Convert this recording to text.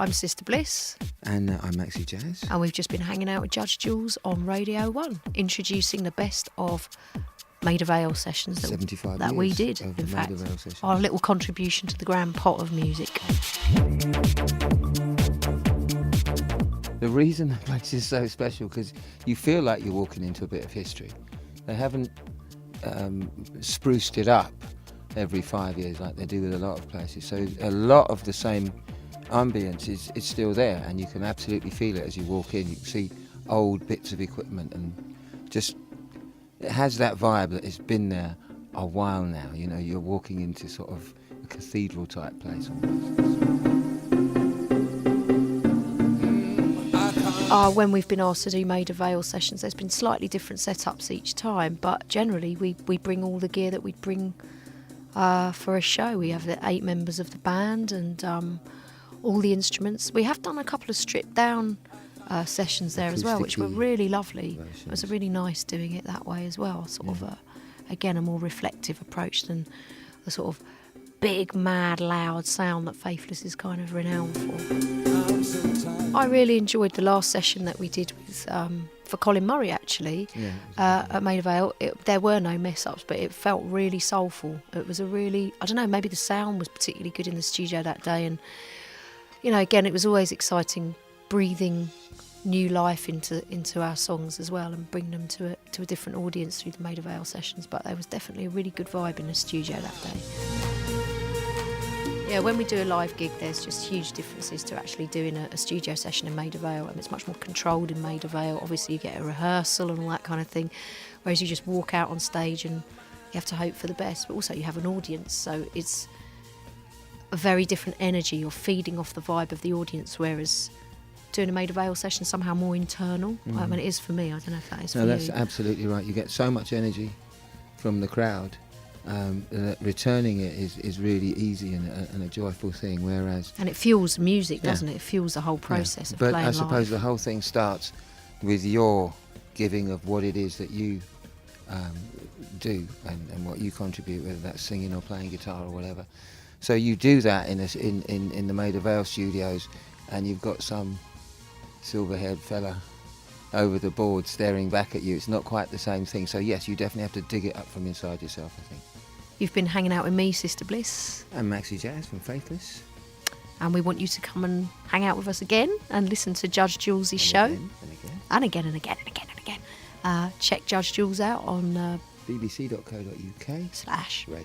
I'm Sister Bliss. And I'm Maxi Jazz. And we've just been hanging out with Judge Jules on Radio 1, introducing the best of Maida Vale sessions that we did, in fact. Our little contribution to the grand pot of music. The reason the place is so special, because you feel like you're walking into a bit of history. They haven't spruced it up every 5 years like they do with a lot of places. So a lot of the same ambience is still there, and you can absolutely feel it as you walk in. You can see old bits of equipment, and just it has that vibe that it's been there a while now. You know, you're walking into sort of a cathedral type place almost. When we've been asked to do Maida Vale sessions, there's been slightly different setups each time, but generally we bring all the gear that we'd bring for a show. We have the 8 members of the band and all the instruments. We have done a couple of stripped down sessions there as well, which were really lovely. Versions. It was really nice doing it that way as well, sort of again a more reflective approach than the sort of big, mad, loud sound that Faithless is kind of renowned for. I really enjoyed the last session that we did with for Colin Murray, actually, at Maida Vale. There were no mess-ups, but it felt really soulful. It was a really, I don't know, maybe the sound was particularly good in the studio that day, and you know, again, it was always exciting breathing new life into our songs as well, and bring them to a different audience through the Maida Vale sessions. But there was definitely a really good vibe in the studio that day. Yeah, when we do a live gig, there's just huge differences to actually doing a studio session in Maida Vale, and it's much more controlled in Maida Vale. Obviously, you get a rehearsal and all that kind of thing, whereas you just walk out on stage and you have to hope for the best, but also you have an audience, so it's a very different energy. You're feeding off the vibe of the audience, whereas doing a Maida Vale session is somehow more internal. I mean, it is for me. I don't know if that is for you. No, that's absolutely right. You get so much energy from the crowd. Returning it is really easy and a joyful thing, whereas... And it fuels music, doesn't it? It fuels the whole process of playing live. But I suppose the whole thing starts with your giving of what it is that you do and what you contribute, whether that's singing or playing guitar or whatever. So you do that in the Maida Vale studios, and you've got some silver-haired fella over the board staring back at you. It's not quite the same thing. So yes, you definitely have to dig it up from inside yourself, I think. You've been hanging out with me, Sister Bliss. And Maxi Jazz from Faithless. And we want you to come and hang out with us again and listen to Judge Jules' show. And again. Check Judge Jules out on bbc.co.uk/Radio 1.